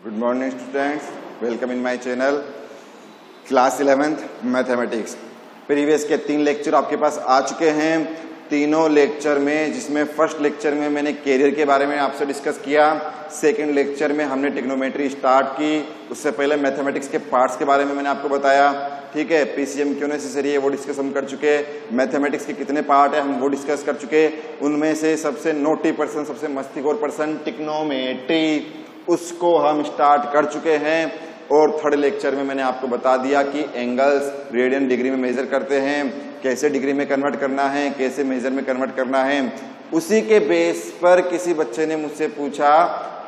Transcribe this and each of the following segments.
Good morning students, welcome in my channel class 11th mathematics. Previous के 3 lecture आपके पास आ चुके हैं। तीनों लेक्चर में, जिसमें फर्स्ट लेक्चर में मैंने कैरियर के बारे में आपसे डिस्कस किया, सेकंड लेक्चर में हमने ट्रिग्नोमेट्री स्टार्ट की, उससे पहले मैथमेटिक्स के पार्ट्स के बारे में मैंने आपको बताया। ठीक है, पीसीएम क्यों नेसेसरी है वो डिस्कस हम कर चुके, मैथमेटिक्स के कितने पार्ट है हम वो डिस्कस कर चुके। उनमें से सबसे नोटी पर्सन, सबसे मस्तीखोर पर्सन ट्रिग्नोमेट्री, उसको हम स्टार्ट कर चुके हैं। और थर्ड लेक्चर में मैंने आपको बता दिया कि एंगल्स रेडियन डिग्री में मेजर करते हैं, कैसे डिग्री में कन्वर्ट करना है, कैसे मेजर में कन्वर्ट करना है। उसी के बेस पर किसी बच्चे ने मुझसे पूछा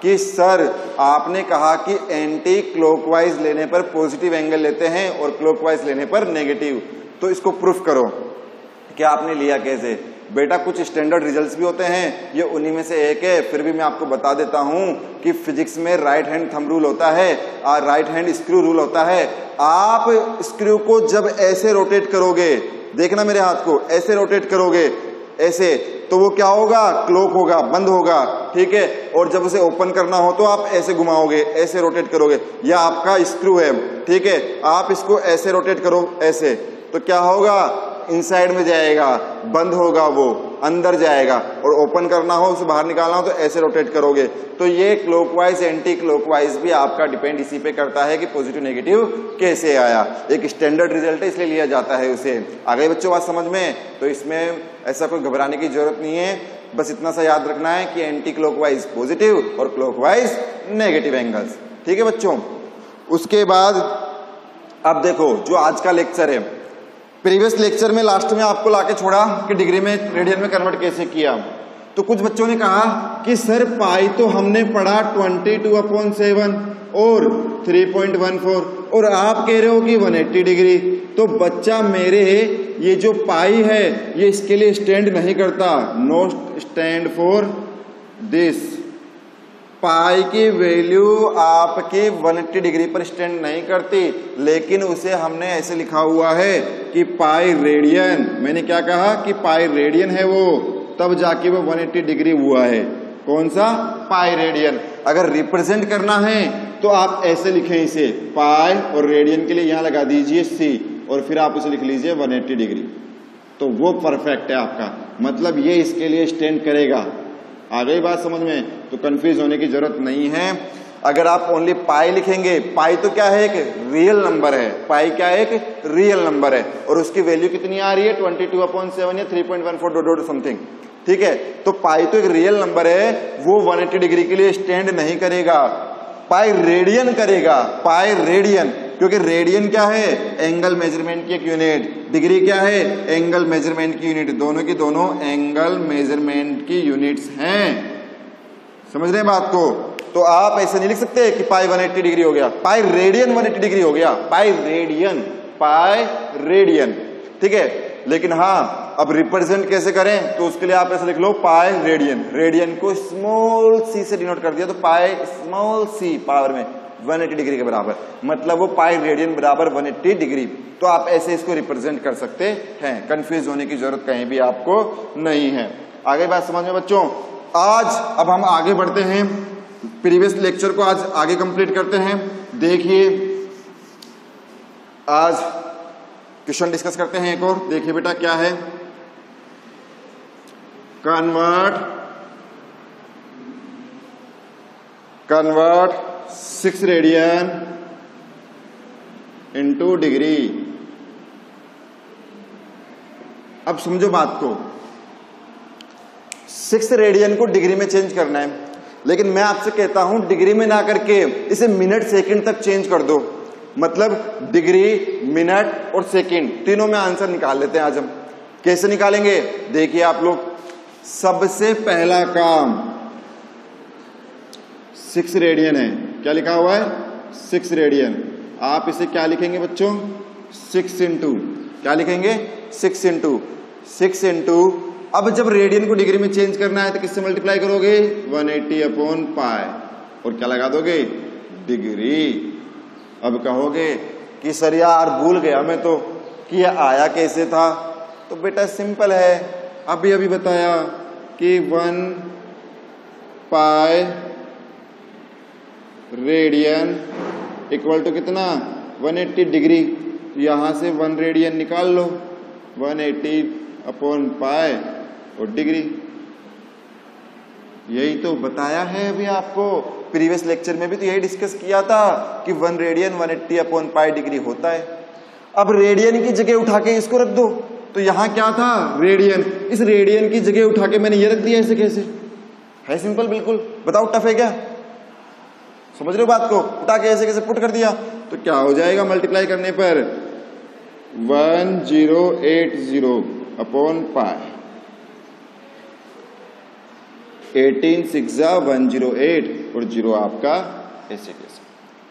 कि सर आपने कहा कि एंटी क्लॉकवाइज लेने पर पॉजिटिव एंगल लेते हैं और क्लॉकवाइज लेने पर नेगेटिव, तो इसको प्रूफ करो। क्या आपने लिया कैसे? बेटा कुछ स्टैंडर्ड रिजल्ट्स भी होते हैं, ये उन्हीं में से एक है। फिर भी मैं आपको बता देता हूं कि फिजिक्स में राइट हैंड थंब रूल होता है और राइट हैंड स्क्रू रूल होता है। आप स्क्रू को जब ऐसे रोटेट करोगे, देखना मेरे हाथ को, ऐसे रोटेट करोगे ऐसे, तो वो क्या होगा? क्लॉक होगा, बंद होगा। ठीक है, और जब उसे ओपन करना हो तो आप ऐसे घुमाओगे, ऐसे रोटेट करोगे। यह आपका स्क्रू है। ठीक है, आप इसको ऐसे रोटेट करो, ऐसे, तो क्या होगा? इनसाइड में जाएगा, बंद होगा, वो अंदर जाएगा। और ओपन करना हो, उसे बाहर निकालना हो तो ऐसे रोटेट करोगे। तो ये क्लॉकवाइज एंटी क्लॉकवाइज भी आपका डिपेंड इसी पे करता है कि पॉजिटिव नेगेटिव कैसे आया। एक स्टैंडर्ड रिजल्ट है, इसलिए लिया जाता है उसे। आ गई बच्चों बात समझ में? तो इसमें ऐसा कोई घबराने की जरूरत नहीं है, बस इतना सा याद रखना है कि एंटी क्लॉकवाइज पॉजिटिव और क्लॉकवाइज नेगेटिव एंगल्स। ठीक है बच्चों, उसके बाद अब देखो जो आज का लेक्चर है, प्रीवियस लेक्चर में लास्ट में आपको लाके छोड़ा कि डिग्री में रेडियन में कन्वर्ट कैसे किया। तो कुछ बच्चों ने कहा कि सर पाई तो हमने पढ़ा 22/7 और 3.14 और आप कह रहे हो कि 180 डिग्री। तो बच्चा मेरे ये जो पाई है ये इसके लिए स्टैंड नहीं करता, नो स्टैंड फॉर दिस। पाई की वैल्यू आपकी 180 डिग्री पर स्टैंड नहीं करती, लेकिन उसे हमने ऐसे लिखा हुआ है कि पाई रेडियन। मैंने क्या कहा कि पाई रेडियन है वो, तब जाके वो 180 डिग्री हुआ है। कौन सा? Pi radian. अगर रिप्रेजेंट करना है तो आप ऐसे लिखें इसे, पाई और रेडियन के लिए यहां लगा दीजिए C और फिर आप उसे लिख लीजिए 180 डिग्री, तो वो परफेक्ट है आपका। मतलब ये इसके लिए स्टैंड करेगा। आ गई बात समझ में? तो कंफ्यूज होने की जरूरत नहीं है। अगर आप ओनली पाई लिखेंगे, पाई तो क्या है? एक रियल नंबर है। पाई क्या है? एक रियल नंबर है और उसकी वैल्यू कितनी आ रही है? 22/7 या 3.14 समथिंग। ठीक है, तो पाई तो एक रियल नंबर है, वो 180 डिग्री के लिए स्टैंड नहीं करेगा, पाई रेडियन करेगा। पाई रेडियन, क्योंकि रेडियन क्या है? एंगल मेजरमेंट की एक यूनिट। डिग्री क्या है? एंगल मेजरमेंट की यूनिट। दोनों की दोनों एंगल मेजरमेंट की यूनिट्स हैं। समझ रहे हैं बात को? तो आप ऐसे नहीं लिख सकते कि पाई 180 डिग्री हो गया, पाई रेडियन 180 डिग्री हो गया। Pi radian, pi radian. ठीक है, लेकिन हाँ अब रिप्रेजेंट कैसे करें? तो उसके लिए आप ऐसे लिख लो, पाई रेडियन। रेडियन को स्मॉल c से डिनोट कर दिया, तो पाई स्मॉल c पावर में 180 डिग्री के बराबर, मतलब वो पाई रेडियन बराबर 180 डिग्री। तो आप ऐसे इसको रिप्रेजेंट कर सकते हैं। कंफ्यूज होने की जरूरत कहीं भी आपको नहीं है। आगे बात समझ में बच्चों? आज अब हम आगे बढ़ते हैं, प्रीवियस लेक्चर को आज आगे कंप्लीट करते हैं। देखिए आज क्वेश्चन डिस्कस करते हैं एक और। देखिए बेटा क्या है, कन्वर्ट 6 रेडियन इनटू डिग्री। अब समझो बात को, 6 रेडियन को डिग्री में चेंज करना है, लेकिन मैं आपसे कहता हूं डिग्री में ना करके इसे मिनट सेकंड तक चेंज कर दो। मतलब डिग्री, मिनट और सेकंड तीनों में आंसर निकाल लेते हैं आज हम। कैसे निकालेंगे? देखिए आप लोग, सबसे पहला काम 6 रेडियन है। क्या लिखा हुआ है? 6 रेडियन। आप इसे क्या लिखेंगे बच्चों? 6 इंटू, क्या लिखेंगे? 6 इंटू। अब जब रेडियन को डिग्री में चेंज करना है तो किससे मल्टीप्लाई करोगे? 180/पाई और क्या लगा दोगे? डिग्री। अब कहोगे कि सर यार भूल गया मैं तो कि यह आया कैसे था। तो बेटा सिंपल है, अभी बताया कि 1 पाई रेडियन इक्वल टू कितना 180 डिग्री। यहां से 1 रेडियन निकाल लो, 180 अपॉन पाई और डिग्री। यही तो बताया है अभी आपको, प्रीवियस लेक्चर में भी तो यही डिस्कस किया था कि 1 रेडियन 180 अपॉन पाई डिग्री होता है। अब रेडियन की जगह उठा के इसको रख दो, तो यहां क्या था रेडियन, इस रेडियन की जगह उठा के मैंने ये रख दिया। ऐसे कैसे है? सिंपल बिल्कुल। बताओ टफ है क्या? समझ रहे हो बात को? उठा के ऐसे कैसे पुट कर दिया, तो क्या हो जाएगा मल्टीप्लाई करने पर 1080 अपॉन पाई, 18 6 108 और 0 आपका ऐसे कैसे।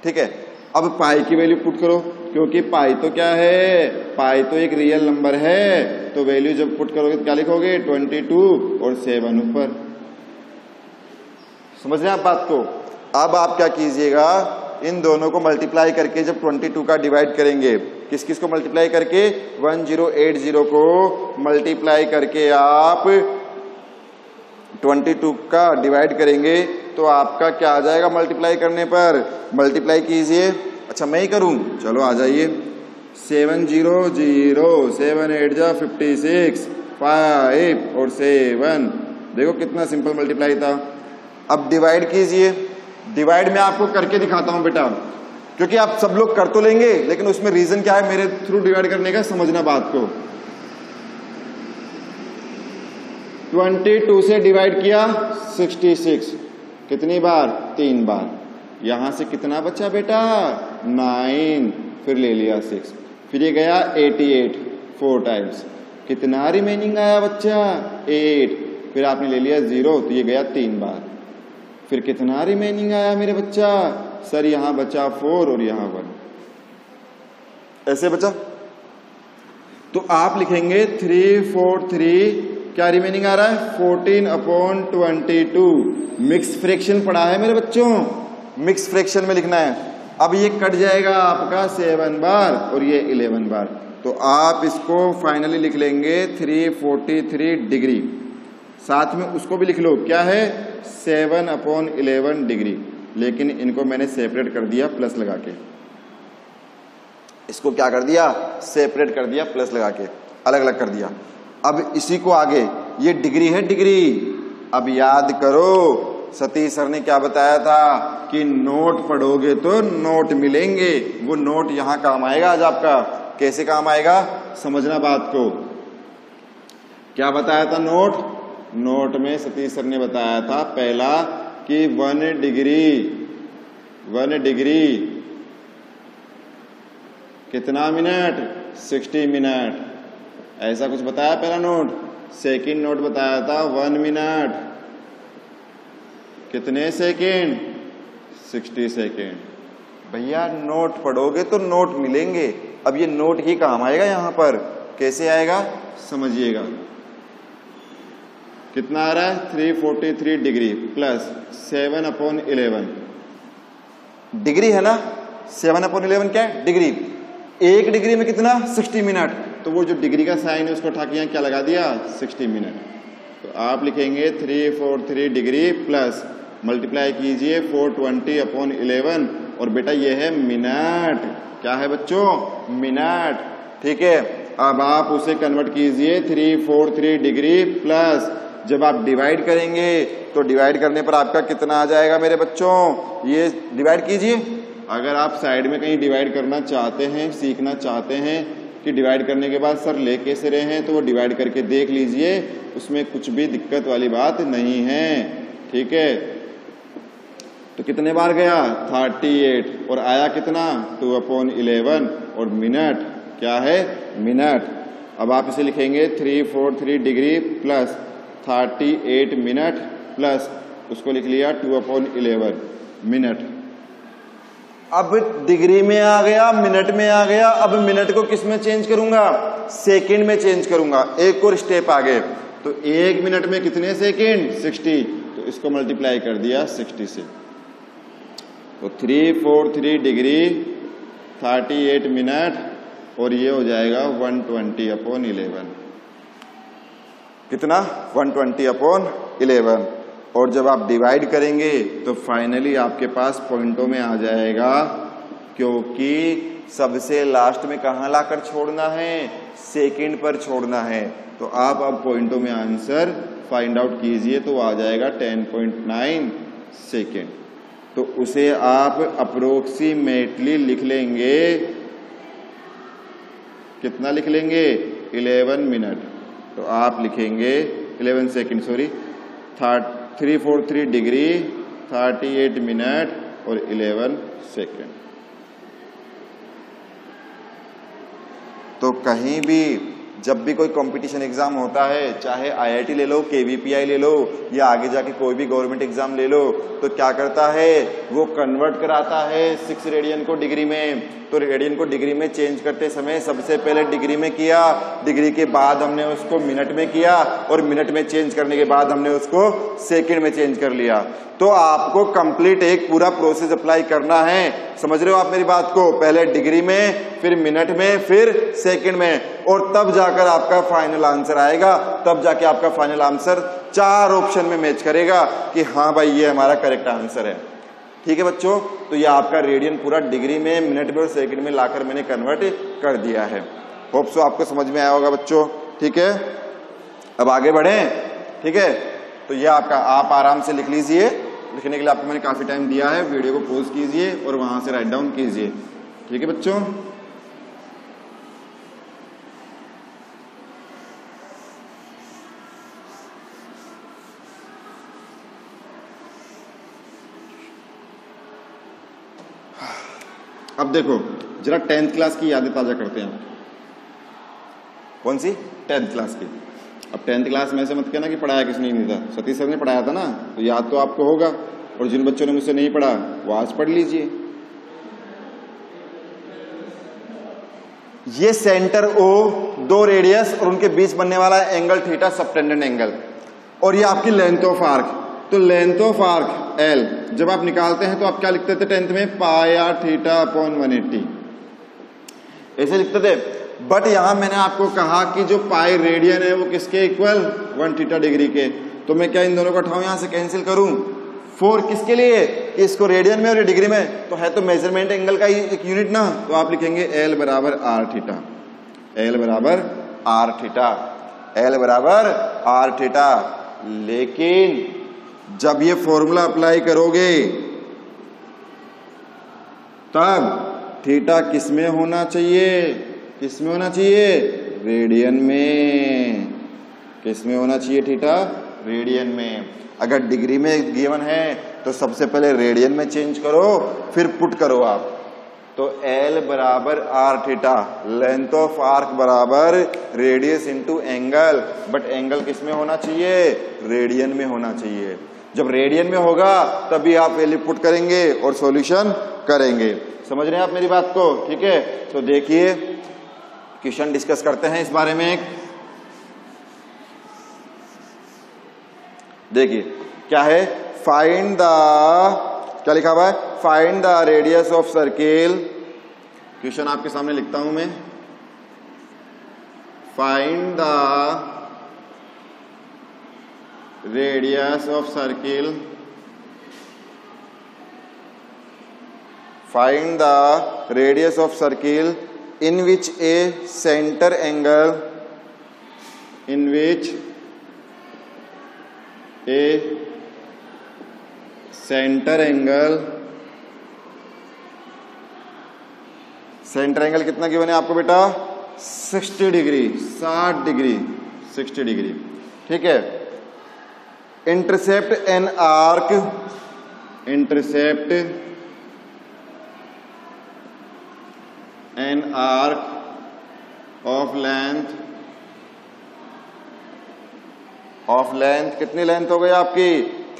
ठीक है, अब पाई की वैल्यू पुट करो, क्योंकि पाई तो क्या है, पाई तो एक रियल नंबर है, तो वैल्यू जब पुट करोगे तो क्या लिखोगे 22 और 7 ऊपर। समझ रहे हैं आप बात को? अब आप क्या कीजिएगा, इन दोनों को मल्टीप्लाई करके जब 22 का डिवाइड करेंगे, किस किस को मल्टीप्लाई करके 1080 को मल्टीप्लाई करके आप 22 का डिवाइड करेंगे, तो आपका क्या आ जाएगा मल्टीप्लाई करने पर? मल्टीप्लाई कीजिए। अच्छा मैं ही करूं, चलो आ जाइए। 700 7 8 जा 56 5 और 7। देखो कितना सिंपल मल्टीप्लाई था। अब डिवाइड कीजिए। डिवाइड में आपको करके दिखाता हूं बेटा, क्योंकि आप सब लोग कर तो लेंगे, लेकिन उसमें रीजन क्या है मेरे थ्रू डिवाइड करने का, समझना बात को। 22 से डिवाइड किया 66, कितनी बार? 3 बार। यहां से कितना बचा बेटा 9, फिर ले लिया 6, फिर ये गया 88 4 टाइम्स, कितना रिमेनिंग आया बच्चा 8, फिर आपने ले लिया 0, तो ये गया 3 बार, फिर कितना रिमेनिंग आया मेरे बच्चा? सर यहां बचा 4 और यहां 1, ऐसे बचा। तो आप लिखेंगे 343, क्या रिमेनिंग आ रहा है 14 अपॉन 22। मिक्स फ्रैक्शन पढ़ा है मेरे बच्चों, मिक्स फ्रैक्शन में लिखना है। अब ये कट जाएगा आपका 7 बार और ये 11 बार, तो आप इसको फाइनली लिख लेंगे 343 डिग्री। साथ में उसको भी लिख लो, क्या है 7 अपॉन 11 डिग्री, लेकिन इनको मैंने सेपरेट कर दिया प्लस लगा के। इसको क्या कर दिया? सेपरेट कर दिया प्लस लगा के, अलग अलग कर दिया। अब इसी को आगे, ये डिग्री है डिग्री। अब याद करो सतीश सर ने क्या बताया था कि नोट पढ़ोगे तो नोट मिलेंगे, वो नोट यहां काम आएगा आज आपका। कैसे काम आएगा समझना बात को। क्या बताया था नोट? नोट में सतीश सर ने बताया था पहला कि 1 डिग्री कितना मिनट 60 मिनट, ऐसा कुछ बताया पहला नोट। सेकंड नोट बताया था 1 मिनट कितने सेकंड 60 सेकंड। भैया नोट पढ़ोगे तो नोट मिलेंगे। अब ये नोट ही काम आएगा यहां पर। कैसे आएगा समझिएगा। कितना आ रहा है 343 डिग्री प्लस 7 अपॉन 11 डिग्री है ना। 7 अपॉन 11 क्या है डिग्री। 1 डिग्री में कितना 60 मिनट, तो वो जो डिग्री का साइन है उसको उठा के यहाँ क्या लगा दिया 60 मिनट। तो आप लिखेंगे 343 डिग्री प्लस मल्टीप्लाई कीजिए 420 अपॉन 11 और बेटा ये है मिनट। क्या है बच्चों मिनट। ठीक है, अब आप उसे कन्वर्ट कीजिए 343 डिग्री प्लस जब आप डिवाइड करेंगे तो डिवाइड करने पर आपका कितना आ जाएगा मेरे बच्चों। ये डिवाइड कीजिए। अगर आप साइड में कहीं डिवाइड करना चाहते हैं, सीखना चाहते हैं कि डिवाइड करने के बाद सर ले कैसे रहे हैं, तो वो डिवाइड करके देख लीजिए, उसमें कुछ भी दिक्कत वाली बात नहीं है। ठीक है, तो कितने बार गया 38 और आया कितना 2 अपॉन 11 और मिनट क्या है मिनट। अब आप इसे लिखेंगे 343 डिग्री प्लस 38 मिनट प्लस उसको लिख लिया 2 अपॉन 11 मिनट। अब डिग्री में आ गया, मिनट में आ गया। अब मिनट को किस में चेंज करूंगा सेकंड में चेंज करूंगा। एक और स्टेप आगे, तो 1 मिनट में कितने सेकंड 60, तो इसको मल्टीप्लाई कर दिया 60 से। तो 343 डिग्री 38 मिनट और ये हो जाएगा 120 अपॉन 11। कितना 120 अपॉन 11। और जब आप डिवाइड करेंगे तो फाइनली आपके पास पॉइंटों में आ जाएगा, क्योंकि सबसे लास्ट में कहाँ लाकर छोड़ना है, सेकंड पर छोड़ना है। तो आप अब पॉइंटों में आंसर फाइंड आउट कीजिए तो आ जाएगा 10.9 सेकेंड। तो उसे आप अप्रोक्सीमेटली लिख लेंगे, कितना लिख लेंगे, 11 मिनट। तो आप लिखेंगे 11 सेकेंड, सॉरी 343 डिग्री 38 मिनट और 11 सेकेंड। तो कहीं भी जब भी कोई कंपटीशन एग्जाम होता है, चाहे आईआईटी ले लो, केवीपीआई ले लो या आगे जाके कोई भी गवर्नमेंट एग्जाम ले लो, तो क्या करता है वो कन्वर्ट कराता है 6 रेडियन को डिग्री में। तो रेडियन को डिग्री में चेंज करते समय सबसे पहले डिग्री में किया, डिग्री के बाद हमने उसको मिनट में किया और मिनट में चेंज करने के बाद हमने उसको सेकंड में चेंज कर लिया। तो आपको कंप्लीट एक पूरा प्रोसेस अप्लाई करना है। समझ रहे हो आप मेरी बात को, पहले डिग्री में, फिर मिनट में, फिर सेकंड में, और तब जाकर आपका फाइनल आंसर आएगा। तब जाके आपका फाइनल आंसर 4 ऑप्शन में मैच करेगा कि हाँ भाई ये हमारा करेक्ट आंसर है। ठीक है बच्चों, तो ये आपका रेडियन पूरा डिग्री में, मिनट में और सेकंड में लाकर मैंने कन्वर्ट कर दिया है। होप सो आपको समझ में आया होगा बच्चों। ठीक है, अब आगे बढ़े। ठीक है, तो ये आपका, आप आराम से लिख लीजिए। लिखने के लिए आपको मैंने काफी टाइम दिया है, वीडियो को पॉज कीजिए और वहां से राइट डाउन कीजिए। ठीक है बच्चों, अब देखो जरा 10th क्लास की यादें ताजा करते हैं। कौन सी? 10th क्लास की। अब 10th क्लास में से मत कहना कि पढ़ाया किसने नहीं था, सतीश सर ने पढ़ाया था ना, तो याद तो आपको होगा। और जिन बच्चों ने मुझसे नहीं पढ़ा वो आज पढ़ लीजिए। ये सेंटर ओ, 2 रेडियस और उनके बीच बनने वाला एंगल थीटा सबटेंडेंट एंगल, और ये आपकी लेंथ ऑफ आर्क। तो लेंथ ऑफ आर्क एल जब आप निकालते हैं तो आप क्या लिखते थे 10th में, पाई आर थीटा अपॉन 180 ऐसे लिखते थे। बट यहां मैंने आपको कहा कि जो पाई रेडियन है वो किसके इक्वल, 1 थीटा डिग्री के। तो मैं क्या इन दोनों को उठाऊं, यहां से कैंसिल करूं, 4 किसके लिए, कि इसको रेडियन में और डिग्री में, तो है तो मेजरमेंट एंगल का ही एक यूनिट ना। तो आप लिखेंगे एल बराबर आर थीटा, एल बराबर आर थीटा, एल बराबर आर थीटा। लेकिन जब ये फॉर्मूला अप्लाई करोगे तब थीटा किस में होना चाहिए, किस में होना चाहिए, रेडियन में। किस में होना चाहिए थीटा, रेडियन में। अगर डिग्री में गिवन है तो सबसे पहले रेडियन में चेंज करो, फिर पुट करो आप। तो L बराबर R theta, length of arc बराबर radius into angle, but angle किस में होना चाहिए, रेडियन में होना चाहिए। जब रेडियन में होगा तभी आप वैल्यू पुट करेंगे और सॉल्यूशन करेंगे। समझ रहे हैं आप मेरी बात को? ठीक है, तो देखिए क्वेश्चन डिस्कस करते हैं इस बारे में। देखिए क्या है, फाइंड द, क्या लिखा हुआ है, find the radius of circle. Question आपके सामने लिखता हूं मैं, find the radius of circle, find the radius of circle in which a center angle, in which a center angle, centre angle कितना गिवन है आपको बेटा, 60 डिग्री, 60 डिग्री, 60 डिग्री। ठीक है, intercept an arc, intercept an arc of length, of length कितनी length हो गई आपकी,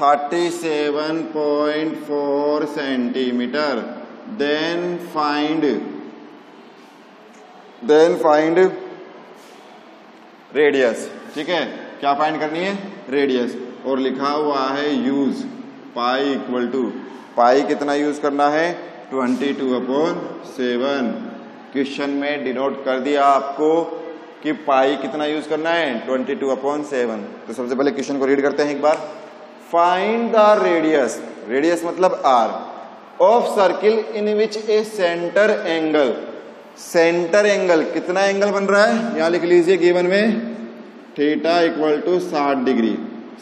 37.4 सेंटीमीटर। then find radius। ठीक है, क्या फाइंड करनी है, रेडियस। और लिखा हुआ है यूज पाई इक्वल टू, पाई कितना यूज करना है, 22/7। क्वेश्चन में डिनोट कर दिया आपको कि पाई कितना यूज करना है, 22/7। तो सबसे पहले क्वेश्चन को रीड करते हैं एक बार। फाइंड द रेडियस, रेडियस मतलब R, of circle in which a centre angle, centre angle कितना एंगल बन रहा है यहां लिख लीजिए गिवन में, theta equal to 60 degree,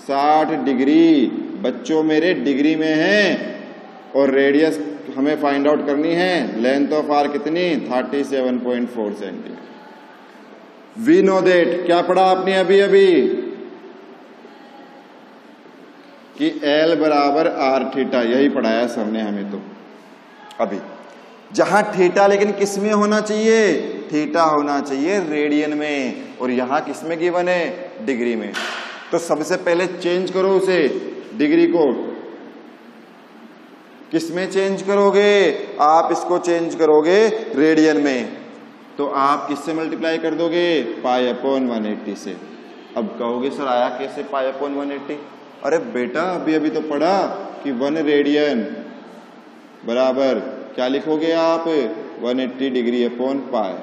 60 degree बच्चों मेरे डिग्री में है, और रेडियस हमें फाइंड आउट करनी है, लेंथ ऑफ आर कितनी 37.4 सेंटीमीटर। वी नो दैट, क्या पढ़ा आपने अभी अभी कि L बराबर आर थीटा, यही पढ़ाया सर ने हमें तो अभी, जहां थीटा लेकिन किस में होना चाहिए, थीटा होना चाहिए रेडियन में, और यहां किस में गिवन है, डिग्री में। तो सबसे पहले चेंज करो उसे, डिग्री को किस में चेंज करोगे, आप इसको चेंज करोगे रेडियन में, तो आप किससे मल्टीप्लाई कर दोगे, पाई अपॉन 180 से। अब कहोगे सर आया कैसे पाई अपॉन 180, अरे बेटा अभी अभी तो पढ़ा कि 1 रेडियन बराबर क्या लिखोगे आप, 180 डिग्री अपॉन पाई।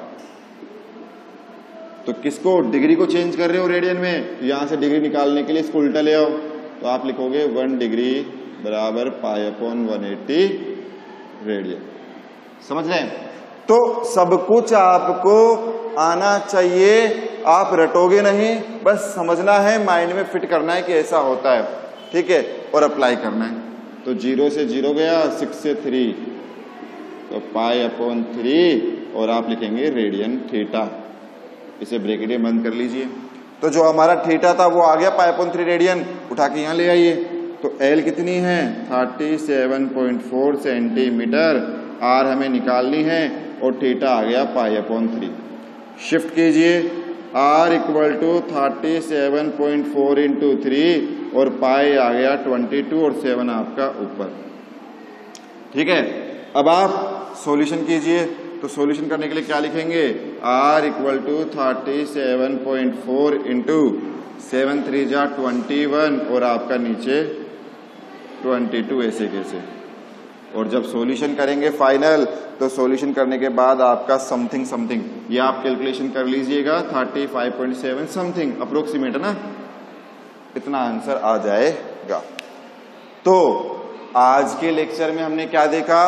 तो किसको, डिग्री को चेंज कर रहे हो रेडियन में, तो यहां से डिग्री निकालने के लिए इसको उल्टा ले आओ, तो आप लिखोगे 1 डिग्री बराबर पाई अपॉन 180 रेडियन। समझ रहे हैं? तो सब कुछ आपको आना चाहिए, आप रटोगे नहीं, बस समझना है, माइंड में फिट करना है कि ऐसा होता है, ठीक है, और अप्लाई करना है। तो 0 से 0 गया, 6 से 3, तो पाई अपॉन 3, और आप लिखेंगे रेडियन थीटा, इसे ब्रैकेट में बंद कर लीजिए। तो जो हमारा थीटा था वो आ गया पाई अपॉन 3 रेडियन, उठा के यहां ले आइए। तो L कितनी है 37.4 सेंटीमीटर, R हमें निकालनी है, और थीटा आ गया पाई अपॉन 3। शिफ्ट कीजिए, R इक्वल टू 37.4 इंटू 3, और पाई आ गया 22, और 7 आपका ऊपर, ठीक है। अब आप सॉल्यूशन कीजिए, तो सॉल्यूशन करने के लिए क्या लिखेंगे, R इक्वल टू 37.4 इंटू 7 3 जा 21, और आपका नीचे 22, ऐसे कैसे। और जब सॉल्यूशन करेंगे फाइनल, तो सॉल्यूशन करने के बाद आपका समथिंग समथिंग, ये आप कैलकुलेशन कर लीजिएगा, 35.7 समथिंग अप्रोक्सीमेट है ना, इतना आंसर आ जाएगा। तो आज के लेक्चर में हमने क्या देखा,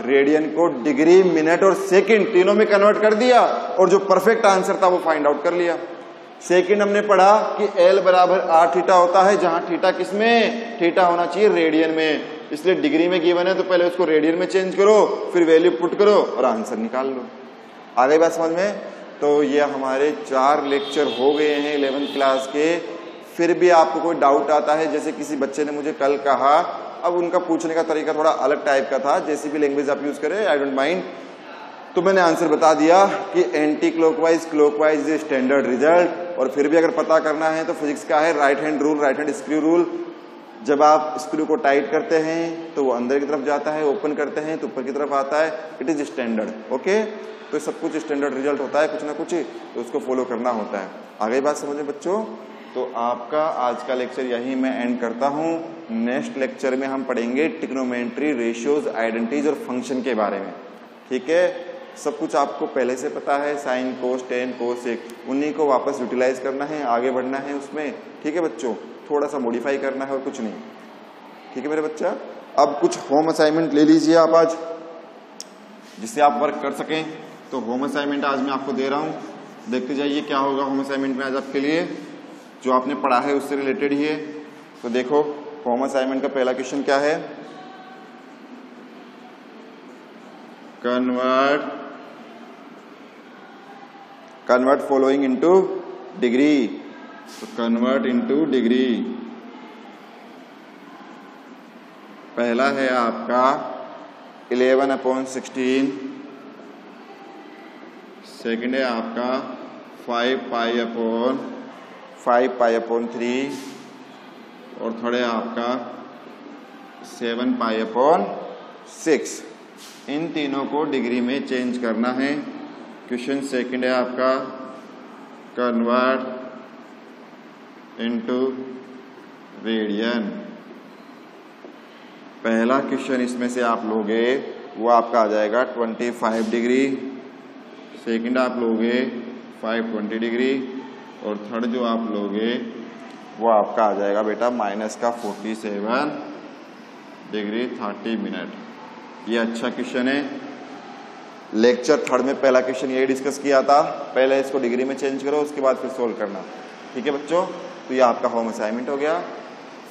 रेडियन को डिग्री, मिनट और सेकंड तीनों में कन्वर्ट कर दिया, और जो परफेक्ट आंसर था वो फाइंड आउट कर लिया। सेकंड हमने पढ़ा कि L बराबर आर थीटा होता है, जहां थीटा किसमें, थीटा होना चाहिए रेडियन में, इसलिए डिग्री में गिवन है तो पहले उसको रेडियन में चेंज करो, फिर वैल्यू पुट करो और आंसर निकाल लो। आ गई बात समझ में? तो ये हमारे 4 लेक्चर हो गए हैं 11th क्लास के। फिर भी आपको कोई डाउट आता है, जैसे किसी बच्चे ने मुझे कल कहा, अब उनका पूछने का तरीका थोड़ा अलग टाइप का था, जैसी भी लैंग्वेज आप यूज करें, आई डोंट माइंड, तो मैंने आंसर बता दिया कि anti clockwise clockwise is standard result. और फिर भी अगर पता करना है तो फिजिक्स का है right hand rule, right hand screw rule. जब आप स्क्रू को टाइट करते हैं तो वो अंदर की तरफ जाता है, ओपन करते हैं तो ऊपर की तरफ आता है, इट इज स्टैंडर्ड। ओके, तो सब कुछ स्टैंडर्ड रिजल्ट होता है, कुछ ना कुछ, तो उसको फॉलो करना होता है। आ गई बात समझ में बच्चों? तो आपका आज का लेक्चर यहीं मैं एंड करता हूं। नेक्स्ट लेक्चर में हम पढ़ेंगे ट्रिग्नोमेट्री, रेशियोज, आइडेंटिटीज और फंक्शन के बारे में। ठीक है, सब कुछ आपको पहले से पता है, साइन, कोस, टेन, कोसेक, उन्हीं को वापस यूटिलाइज करना है, आगे बढ़ना है उसमें। ठीक है बच्चों, थोड़ा सा मॉडिफाई करना है और कुछ नहीं। ठीक है मेरे बच्चा, अब कुछ होम असाइनमेंट ले लीजिए आप आज, जिससे आप वर्क कर सकें। तो होम असाइनमेंट आज मैं आपको दे रहा हूं, देखते जाइए क्या होगा होम असाइनमेंट में आज आपके लिए, जो आपने पढ़ा है उससे रिलेटेड ही है। तो देखो होम असाइनमेंट का पहला क्वेश्चन क्या है, कन्वर्ट फॉलोइंग इनटू डिग्री। तो कन्वर्ट इनटू डिग्री, पहला है आपका 11/16, सेकंड है आपका 5 पाई अपॉन 3, और थर्ड है आपका 7 पाई अपॉन 6। इन तीनों को डिग्री में चेंज करना है। क्वेश्चन सेकंड है आपका कन्वर्ट इनटू रेडियन। पहला क्वेश्चन इसमें से आप लोगे वो आपका आ जाएगा 25 डिग्री, सेकंड आप लोगे 520 डिग्री, और थर्ड जो आप लोगे वो आपका आ जाएगा बेटा -47 डिग्री 30 मिनट। ये अच्छा क्वेश्चन है। लेक्चर 3 में पहला क्वेश्चन यही डिस्कस किया था। पहले इसको डिग्री में चेंज करो, उसके बाद फिर सोल्व करना। ठीक है बच्चों, तो ये आपका होम असाइनमेंट हो गया।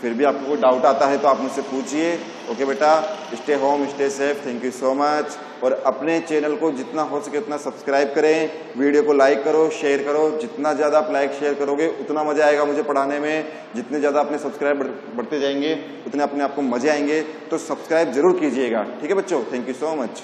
फिर भी आपको कोई डाउट आता है तो आप मुझसे पूछिए। ओके बेटा, stay home, stay safe, thank you so much. और अपने चैनल को जितना हो सके उतना सब्सक्राइब करें, वीडियो को लाइक करो, शेयर करो। जितना ज्यादा आप लाइक शेयर करोगे उतना मजा आएगा मुझे पढ़ाने में। जितने ज्यादा अपने सब्सक्राइब बढ़ते जाएंगे उतने अपने आपको मजे आएंगे। तो सब्सक्राइब जरूर कीजिएगा। ठीक है बच्चों, थैंक यू सो मच।